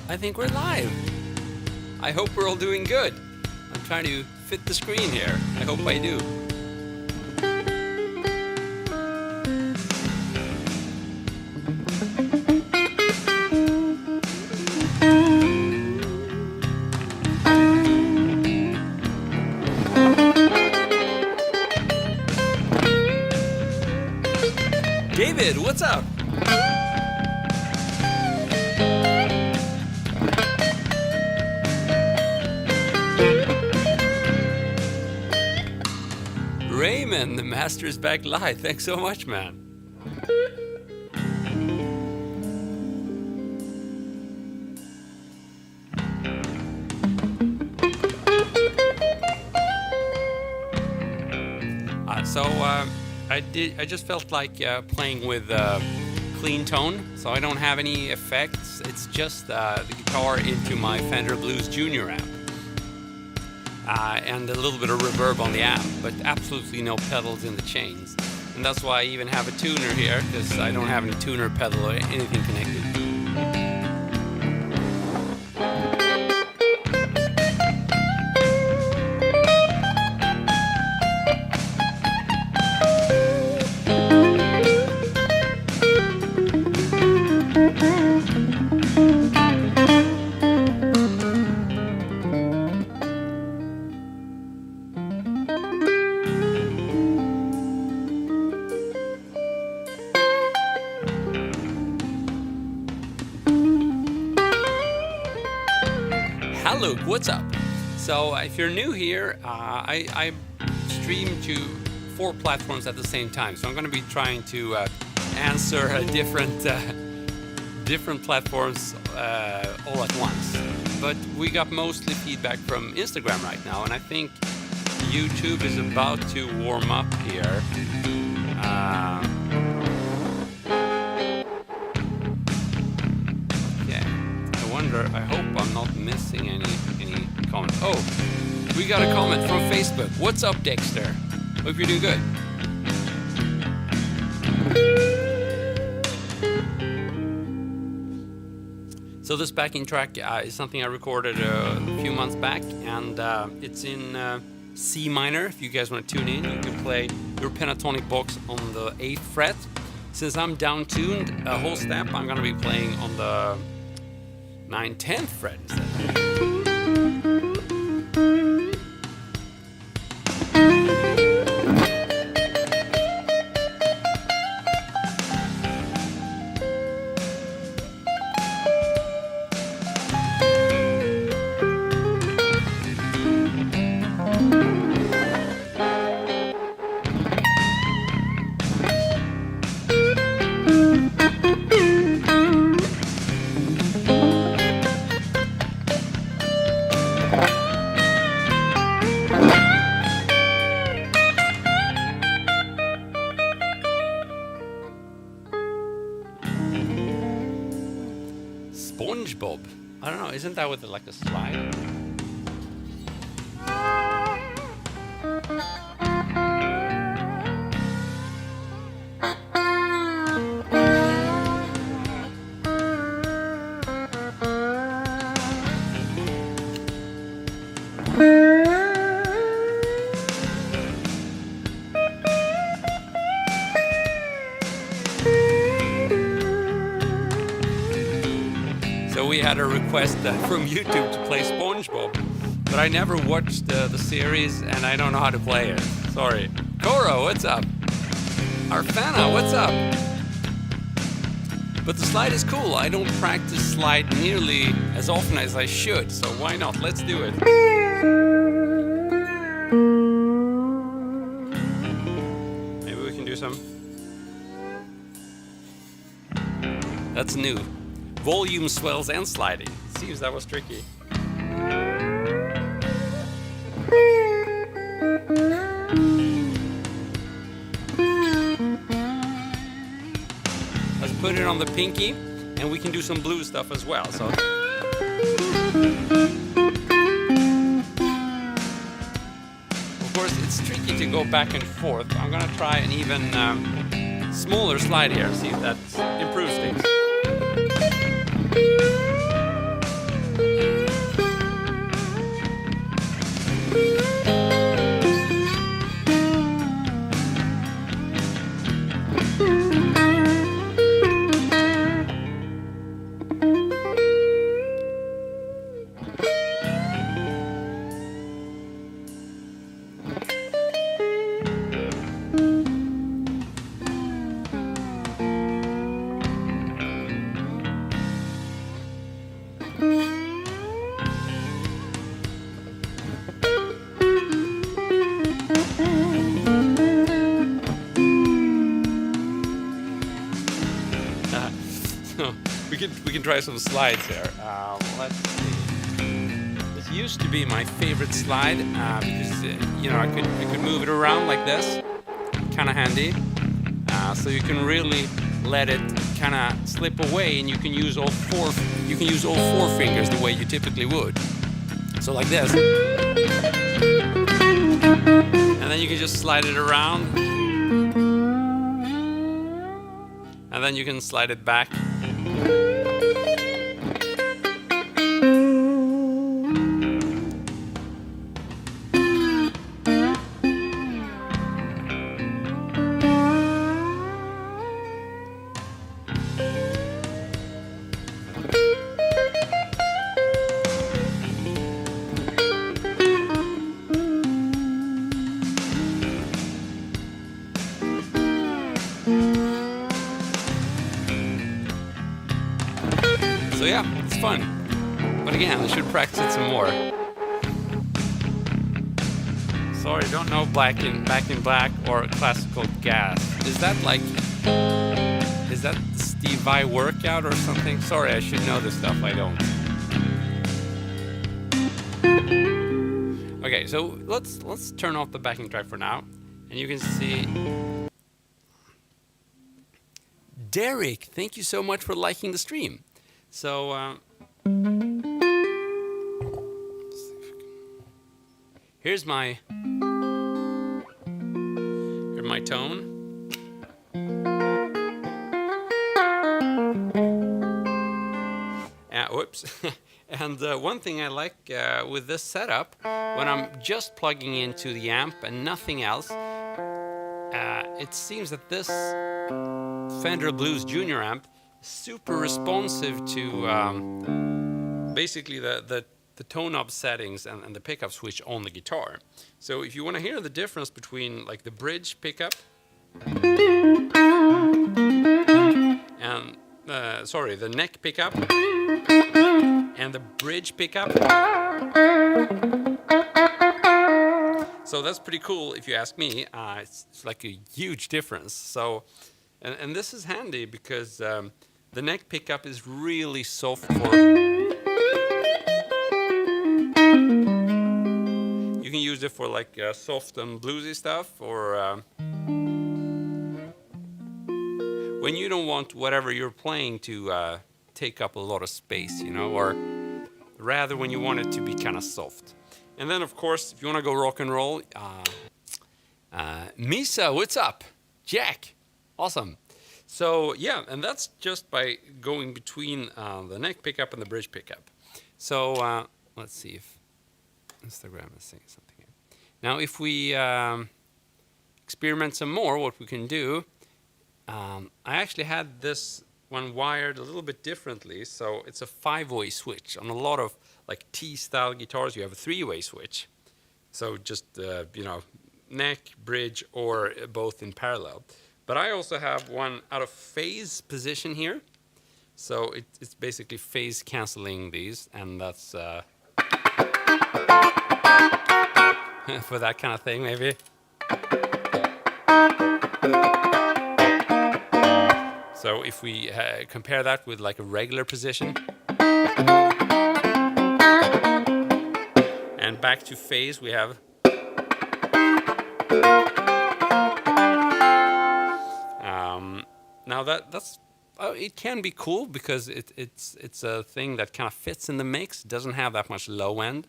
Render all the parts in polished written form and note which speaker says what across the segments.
Speaker 1: I think we're live. I hope we're all doing good. I'm trying to fit the screen here. I hope I do. David, what's up? Raymond, the master is back live. Thanks so much, man. I just felt like playing with clean tone, so I don't have any effects. It's just the guitar into my Fender Blues Junior amp. And a little bit of reverb on the amp, but absolutely no pedals in the chains. And that's why I even have a tuner here, because I don't have any tuner pedal or anything connected. Luke, what's up? So if you're new here, I stream to 4 platforms at the same time. So I'm going to be trying to answer different platforms all at once. But we got mostly feedback from Instagram right now, and I think YouTube is about to warm up here. I hope I'm not missing any comments. Oh, we got a comment from Facebook. What's up, Dexter? Hope you're doing good. So this backing track is something I recorded a few months back, and it's in C minor. If you guys want to tune in, you can play your pentatonic box on the 8th fret. Since I'm down-tuned a whole step, I'm going to be playing on the 9/10th fret instead. SpongeBob. I don't know, isn't that with like a slide? So we had a request from YouTube to play SpongeBob, but I never watched the series and I don't know how to play it. Sorry. Koro, what's up? Arfana, what's up? But the slide is cool. I don't practice slide nearly as often as I should, so why not? Let's do it. Maybe we can do some. That's new. Volume swells and sliding. Seems that was tricky. Let's put it on the pinky, and we can do some blues stuff as well. So. Of course, it's tricky to go back and forth. I'm gonna try an even smaller slide here, see if that improves things. So we can try some slides here. Let's see. This used to be my favorite slide because you know, I could move it around like this, kind of handy. So you can really let it kind of slip away, and you can use all four fingers the way you typically would. So like this, and then you can just slide it around, and then you can slide it back. So yeah, it's fun. But again, I should practice it some more. Sorry, don't know Back in Black or Classical Gas. Is that Steve Vai workout or something? Sorry, I should know this stuff. I don't. Okay, so let's turn off the backing track for now, and you can see. Derek, thank you so much for liking the stream. So here's my tone. Whoops. And one thing I like with this setup, when I'm just plugging into the amp and nothing else, it seems that this Fender Blues Junior amp is super responsive to basically the tone knob settings and the pickup switch on the guitar. So if you want to hear the difference between like the bridge pickup and the neck pickup and the bridge pickup. So that's pretty cool if you ask me. It's like a huge difference. So, and this is handy because the neck pickup is really soft for. You can use it for like soft and bluesy stuff, or when you don't want whatever you're playing to take up a lot of space, you know, or rather when you want it to be kind of soft. And then, of course, if you want to go rock and roll, Misa, what's up? Jack, awesome. So yeah, and that's just by going between the neck pickup and the bridge pickup. So let's see if Instagram is saying something here. Now, if we experiment some more, what we can do, I actually had this one wired a little bit differently. So it's a 5-way switch. On a lot of like T-style guitars, you have a 3-way switch. So just, you know, neck, bridge, or both in parallel. But I also have one out of phase position here. So it's basically phase canceling these, and that's for that kind of thing, maybe. So if we compare that with like a regular position, and back to phase, we have. Now that's it can be cool because it's a thing that kind of fits in the mix. It doesn't have that much low end,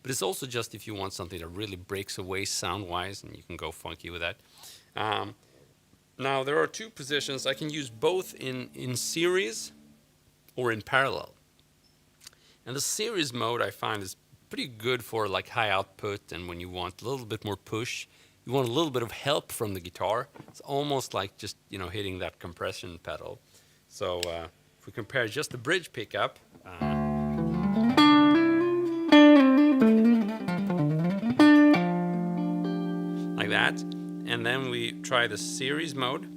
Speaker 1: but it's also just if you want something that really breaks away sound-wise, and you can go funky with that. Now there are two positions. I can use both in series or in parallel. And the series mode I find is pretty good for like high output, and when you want a little bit more push. You want a little bit of help from the guitar. It's almost like just, you know, hitting that compression pedal. So if we compare just the bridge pickup, like that, and then we try the series mode.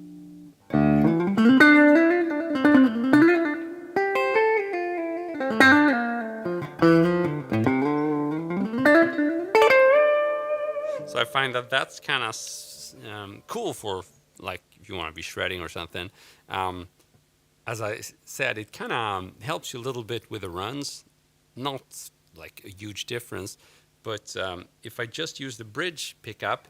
Speaker 1: So I find that that's kind of cool for like if you want to be shredding or something. as I said, it kind of helps you a little bit with the runs. Not like a huge difference, but if I just use the bridge pickup,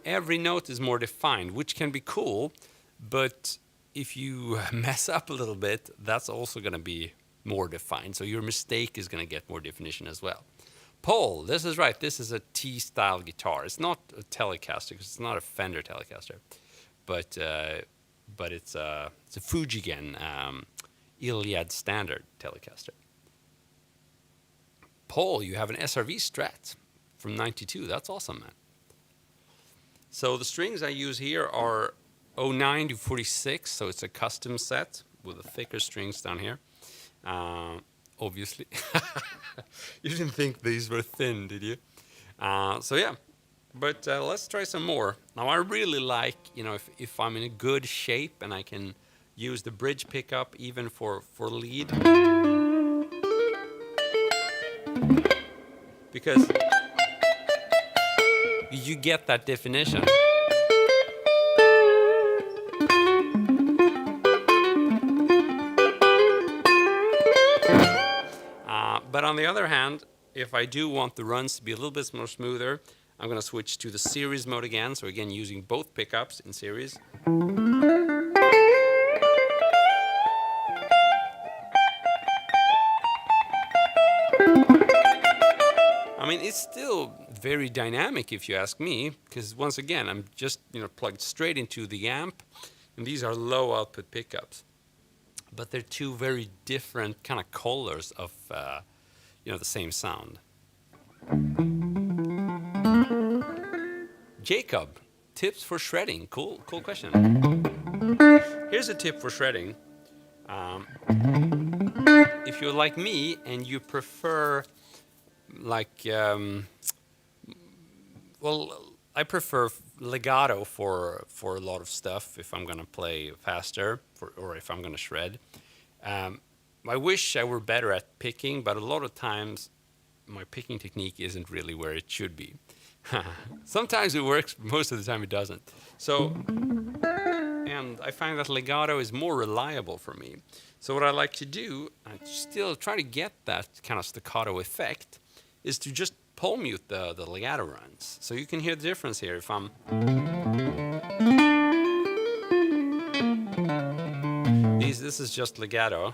Speaker 1: every note is more defined, which can be cool, but if you mess up a little bit, that's also going to be more defined. So your mistake is going to get more definition as well. Paul, this is right. This is a T-style guitar. It's not a Telecaster because it's not a Fender Telecaster, but it's a Fujigen Iliad standard Telecaster. Paul, you have an SRV Strat from '92. That's awesome, man. So the strings I use here are 09 to 46, so it's a custom set with the thicker strings down here. Obviously, you didn't think these were thin, did you? So yeah, but let's try some more. Now I really like, if I'm in a good shape and I can use the bridge pickup even for lead, because you get that definition. But on the other hand, if I do want the runs to be a little bit more smoother, I'm going to switch to the series mode again. So again, using both pickups in series. I mean, it's still very dynamic if you ask me, because once again, I'm just plugged straight into the amp, and these are low output pickups. But they're two very different kind of colors of the same sound. Jacob, tips for shredding. Cool question. Here's a tip for shredding. If you're like me and you prefer I prefer legato for a lot of stuff if I'm gonna play faster or if I'm gonna shred. I wish I were better at picking, but a lot of times my picking technique isn't really where it should be. Sometimes it works, most of the time it doesn't. So, and I find that legato is more reliable for me. So what I like to do, I still try to get that kind of staccato effect, is to just pole mute the legato runs. So you can hear the difference here if I'm... This is just legato.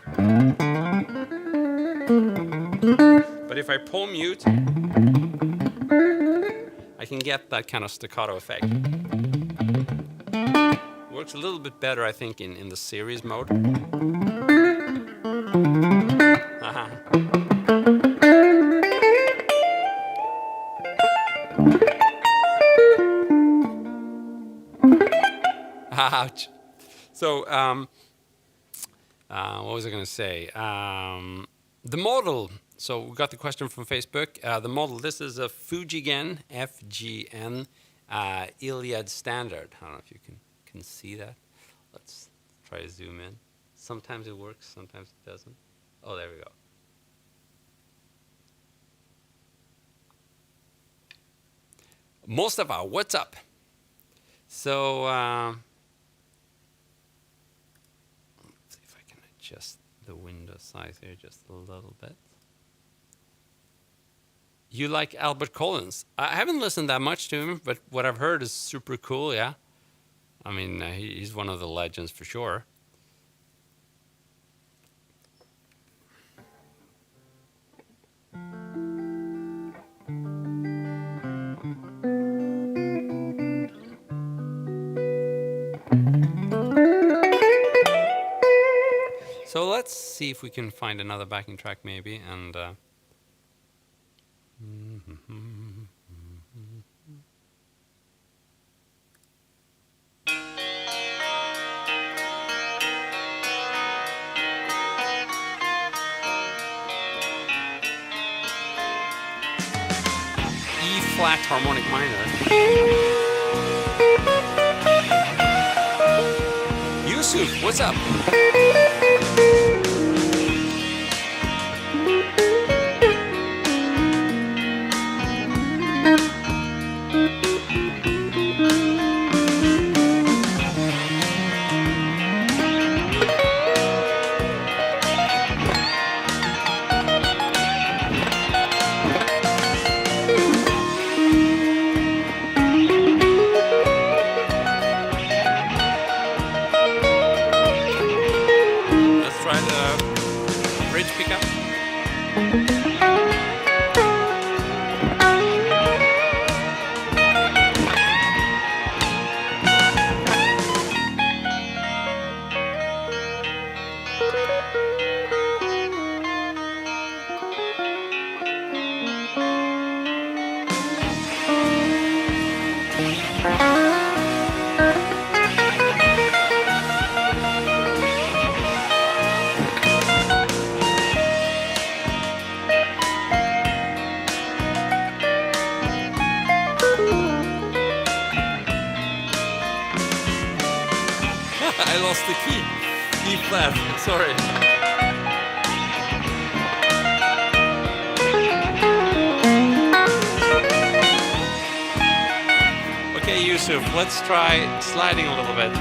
Speaker 1: But if I pole mute, I can get that kind of staccato effect. Works a little bit better, I think, in the series mode. Ouch. So, what was I going to say? The model. So we got the question from Facebook. The model. This is a Fujigen FGN Iliad standard. I don't know if you can see that. Let's try to zoom in. Sometimes it works. Sometimes it doesn't. Oh, there we go. Mustafa, what's up? So let's see if I can adjust the window size here just a little bit. You like Albert Collins? I haven't listened that much to him, but what I've heard is super cool, yeah? I mean, he's one of the legends for sure. So let's see if we can find another backing track maybe, and E-flat harmonic minor. Yusuf, what's up? lost the key. E flat. Sorry. Okay, Yusuf, let's try sliding a little bit.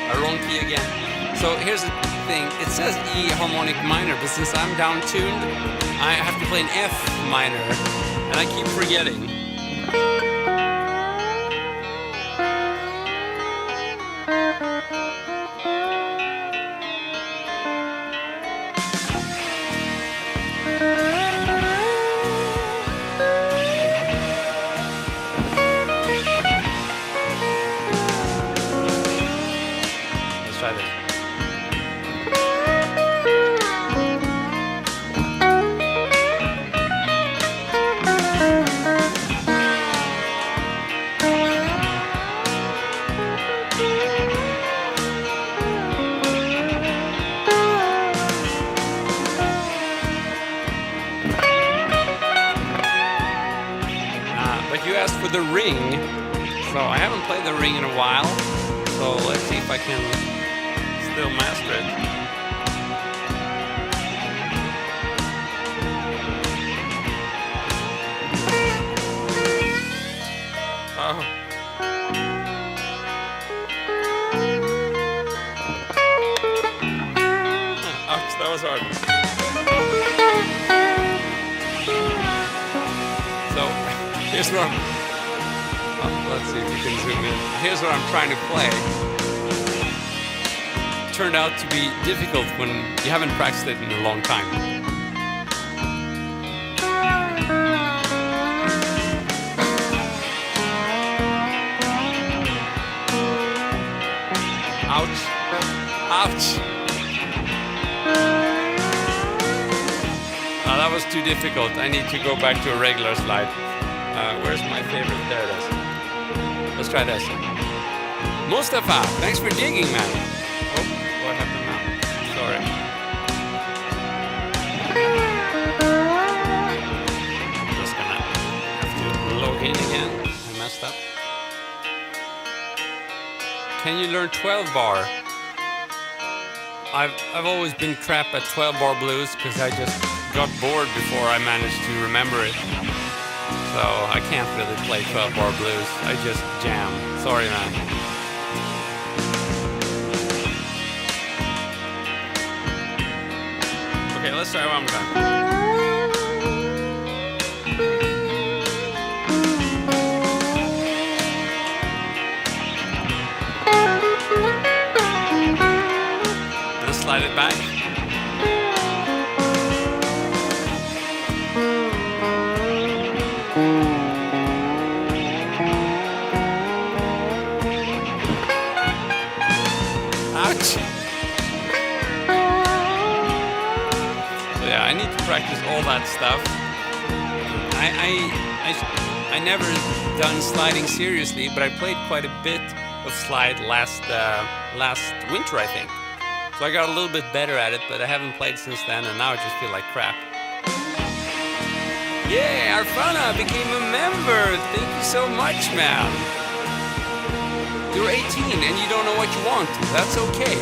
Speaker 1: A wrong key again. So here's the thing. It says E harmonic minor, but since I'm down tuned, I have to play an F minor, and I keep forgetting. Let's try this. But you asked for the ring, so I haven't played the ring in a while. So let's see if I can still master it. Oh. Ouch, that was hard. So, here's what let's see if we can zoom in. Here's what I'm trying to play. Turned out to be difficult when you haven't practiced it in a long time. Ouch. Ouch. Oh, that was too difficult. I need to go back to a regular slide. Where's my favorite? There it is. Let's try this. Mustafa, thanks for digging, man. Oh, what happened now? Sorry. I'm just gonna have to log in again. I messed up. Can you learn 12 bar? I've always been crap at 12 bar blues because I just got bored before I managed to remember it. So I can't really play 12 bar blues. I just jam. Sorry, man. Okay, let's try one more time. And slide it back. So yeah, I need to practice all that stuff. I never done sliding seriously, but I played quite a bit of slide last winter, I think. So I got a little bit better at it, but I haven't played since then, and now I just feel like crap. Yeah, Arfana became a member. Thank you so much, man. You're 18 and you don't know what you want. That's okay.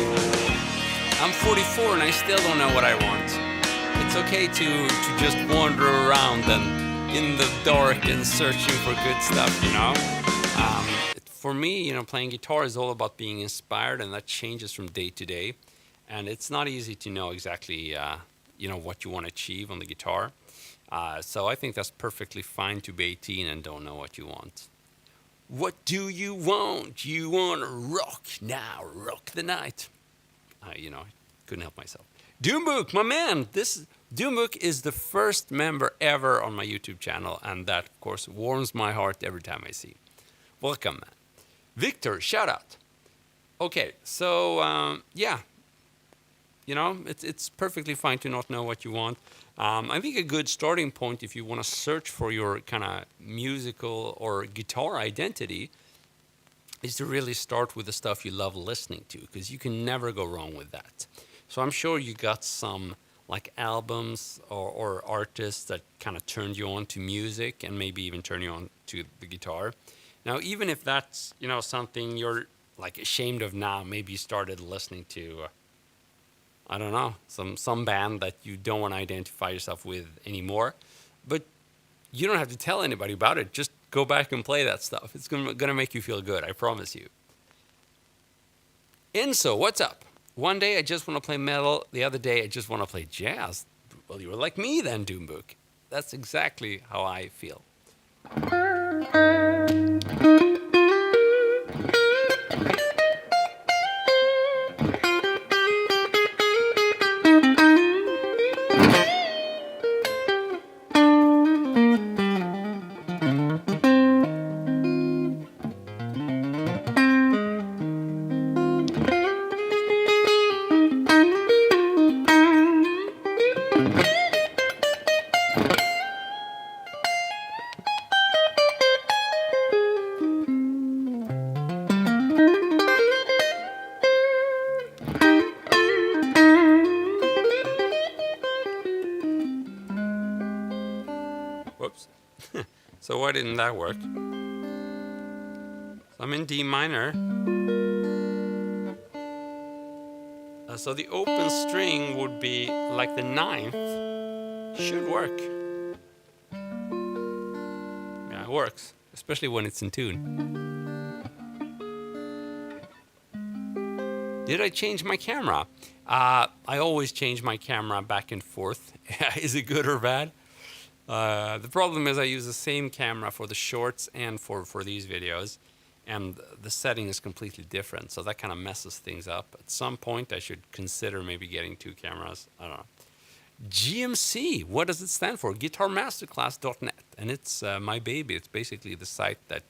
Speaker 1: I'm 44 and I still don't know what I want. It's okay to just wander around and in the dark and searching for good stuff, you know? For me, you know, playing guitar is all about being inspired, and that changes from day to day. And it's not easy to know exactly, you know, what you want to achieve on the guitar. So I think that's perfectly fine to be 18 and don't know what you want. What do you want? You want to rock now, rock the night. You know, couldn't help myself. Doombook, my man. Doombook is the first member ever on my YouTube channel, and that, of course, warms my heart every time I see. Welcome, man. Victor, shout out. Okay, so yeah, you know, it's perfectly fine to not know what you want. I think a good starting point if you want to search for your kind of musical or guitar identity is to really start with the stuff you love listening to, because you can never go wrong with that. So I'm sure you got some like albums or artists that kind of turned you on to music and maybe even turn you on to the guitar. Now, even if that's, something you're like ashamed of now, maybe you started listening to, I don't know, some band that you don't want to identify yourself with anymore, but you don't have to tell anybody about it. Just go back and play that stuff. It's gonna make you feel good, I promise you. Enzo, what's up? One day I just want to play metal. The other day I just want to play jazz. Well, you were like me then, Doombook. That's exactly how I feel. Whoops. So why didn't that work? So I'm in D minor. So the open string would be like the ninth. Should work. Yeah, it works, especially when it's in tune. Did I change my camera? I always change my camera back and forth. Is it good or bad? The problem is I use the same camera for the shorts and for these videos, and the setting is completely different, so that kind of messes things up. At some point I should consider maybe getting two cameras. I don't know. GMC, what does it stand for? Guitarmasterclass.net, and it's my baby. It's basically the site that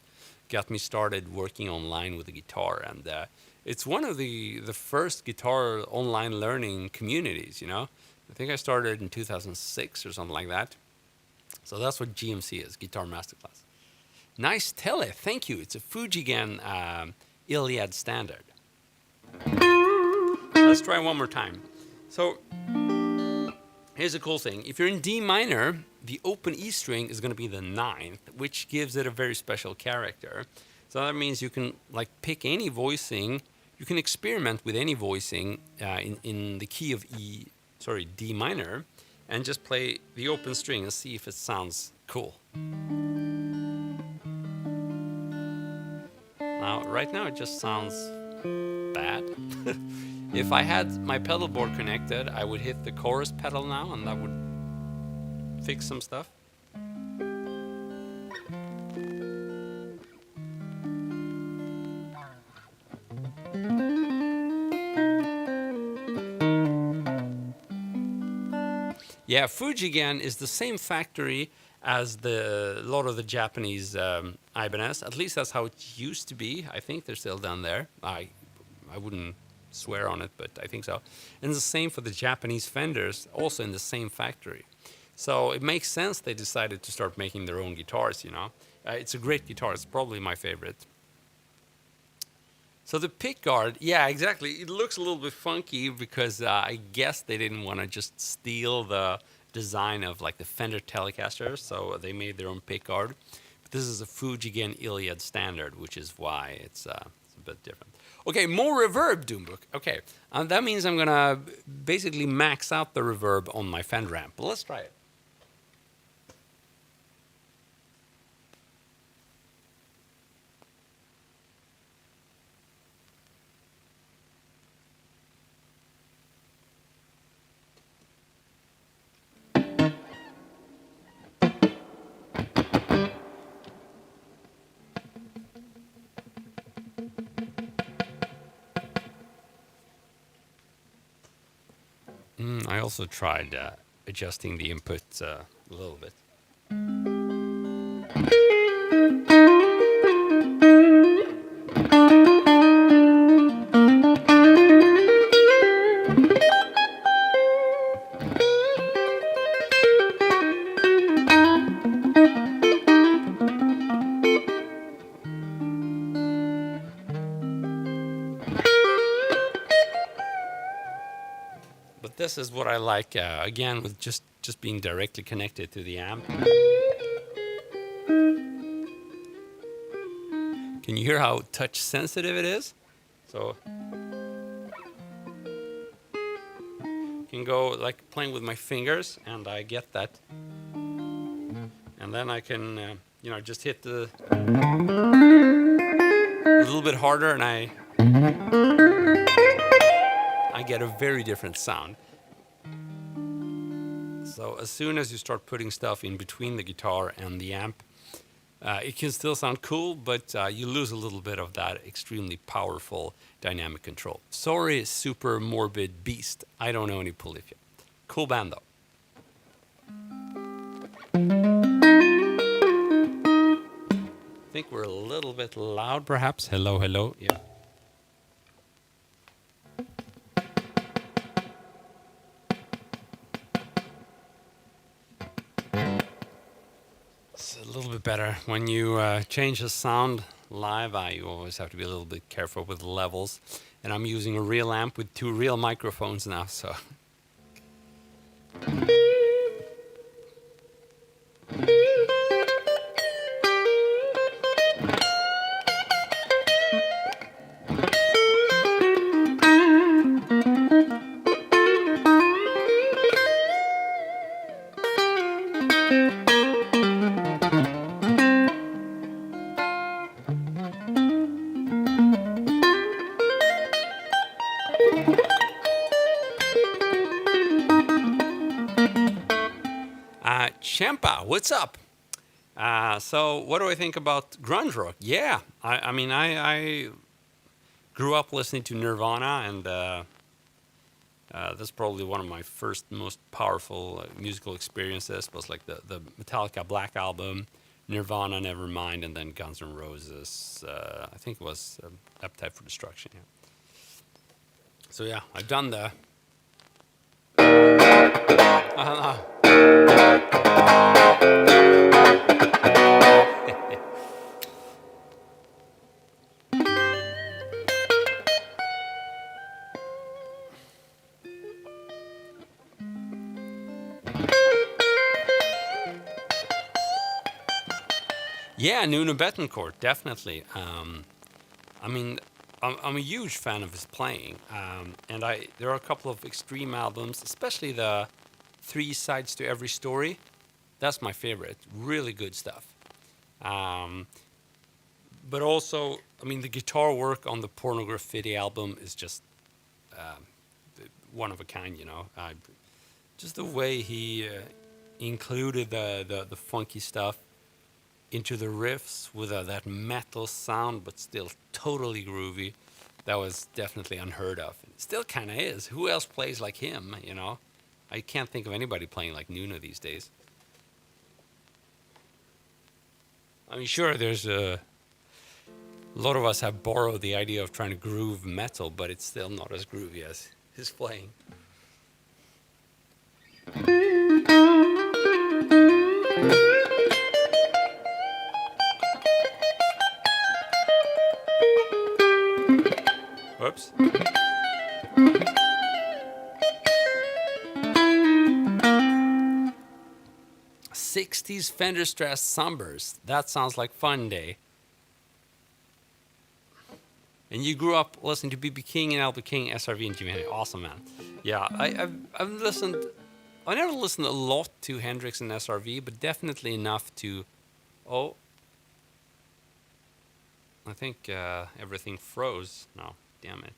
Speaker 1: got me started working online with the guitar, and it's one of the first guitar online learning communities, I think I started in 2006 or something like that. So that's what GMC is, Guitar Masterclass. Nice tele, thank you. It's a Fujigen Iliad standard. Let's try one more time. So here's a cool thing. If you're in D minor, the open E string is going to be the ninth, which gives it a very special character. So that means you can pick any voicing. You can experiment with any voicing in the key of D minor, and just play the open string and see if it sounds cool. Now, right now it just sounds bad. If I had my pedal board connected, I would hit the chorus pedal now, and that would fix some stuff. Yeah, Fujigen is the same factory as a lot of the Japanese Ibanez. At least that's how it used to be. I think they're still down there. I wouldn't swear on it, but I think so. And the same for the Japanese Fenders, also in the same factory. So it makes sense they decided to start making their own guitars, It's a great guitar. It's probably my favorite. So the pickguard, yeah, exactly. It looks a little bit funky because I guess they didn't want to just steal the design of the Fender Telecaster, so they made their own pickguard. But this is a Fujigen Iliad standard, which is why it's a bit different. Okay, more reverb, Doombook. Okay, that means I'm gonna basically max out the reverb on my Fender amp. But let's try it. I also tried adjusting the input a little bit. this is what I like, again, with just being directly connected to the amp. Can you hear how touch sensitive it is? So can go like playing with my fingers, and I get that, and then I can just hit a little bit harder, and I get a very different sound. So as soon as you start putting stuff in between the guitar and the amp, it can still sound cool, but you lose a little bit of that extremely powerful dynamic control. Sorry, Super Morbid Beast. I don't know any Polyphia. Cool band, though. I think we're a little bit loud, perhaps. Hello, hello. Yeah. It's a little bit better. When you change the sound live, you always have to be a little bit careful with the levels. And I'm using a real amp with 2 real microphones now, so. Champa, what's up? So what do I think about grunge rock? Yeah, I mean, I grew up listening to Nirvana, and that's probably one of my first most powerful musical experiences. Was like the Metallica Black Album, Nirvana Nevermind, and then Guns N' Roses. I think it was Appetite for Destruction. Yeah. So yeah, I've done the. Yeah, Nuno Bettencourt, definitely. I mean, I'm a huge fan of his playing, and there are a couple of extreme albums, especially the 3 Sides to Every Story. That's my favorite. Really good stuff. But also, I mean, the guitar work on the Pornography album is just one of a kind. Just the way he included the funky stuff into the riffs with that metal sound, but still totally groovy. That was definitely unheard of. It still kind of is. Who else plays like him? I can't think of anybody playing like Nuno these days. I mean, sure, there's a lot of us have borrowed the idea of trying to groove metal, but it's still not as groovy as his playing. Whoops. '60s Fender Stress Sunburst. That sounds like fun day. And you grew up listening to B.B. King and Albert King, SRV, and Jimi Hendrix. Awesome, man. Yeah, I've listened. I never listened a lot to Hendrix and SRV, but definitely enough to. Oh, I think everything froze. No, damn it.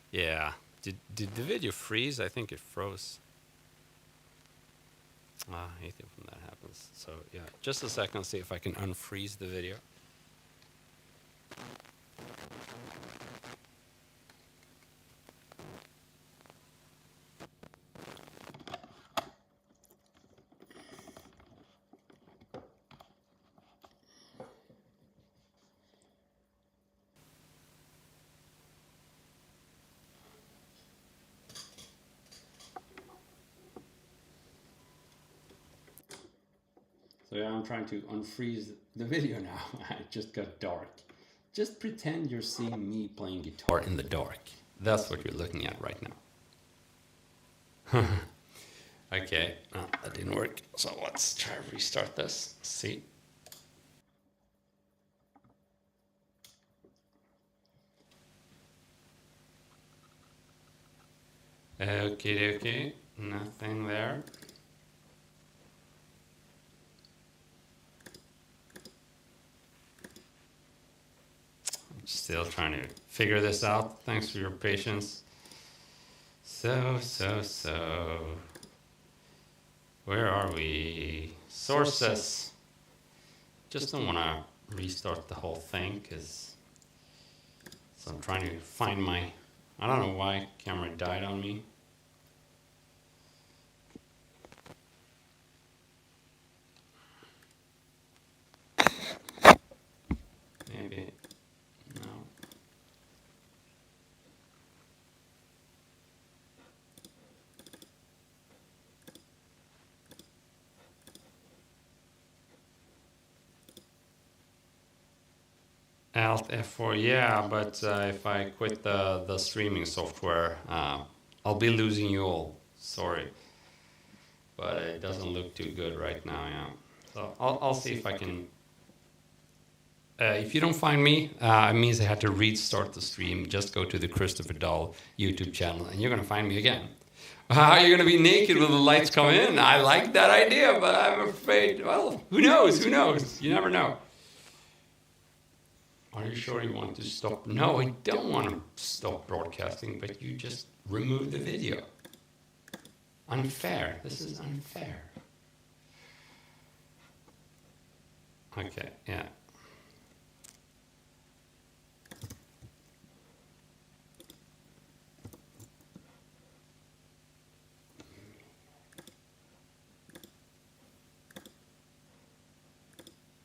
Speaker 1: Yeah. Did the video freeze? I think it froze. I hate it when that happens. So yeah, just a second, see if I can unfreeze the video. So yeah, I'm trying to unfreeze the video now. It just got dark. Just pretend you're seeing me playing guitar in the dark. That's what you're looking at right now. Okay, that didn't work. So let's try to restart this. See. Okay, nothing there. I'm still trying to figure this out. Thanks for your patience. So. Where are we? Sources. Just don't want to restart the whole thing because I'm trying to find my. I don't know why camera died on me. Maybe. No. Alt F4, yeah, but if I quit the streaming software, I'll be losing you all. Sorry. But it doesn't look too good right now, yeah. So I'll see if I can. If you don't find me, it means I had to restart the stream. Just go to the Christopher Dahl YouTube channel and you're going to find me again. How are you going to be naked when the lights come in? I like that idea, but I'm afraid, well, who knows? Who knows? You never know. Are you sure you want to stop? No, I don't want to stop broadcasting, but you just remove the video. Unfair. This is unfair. Okay, yeah.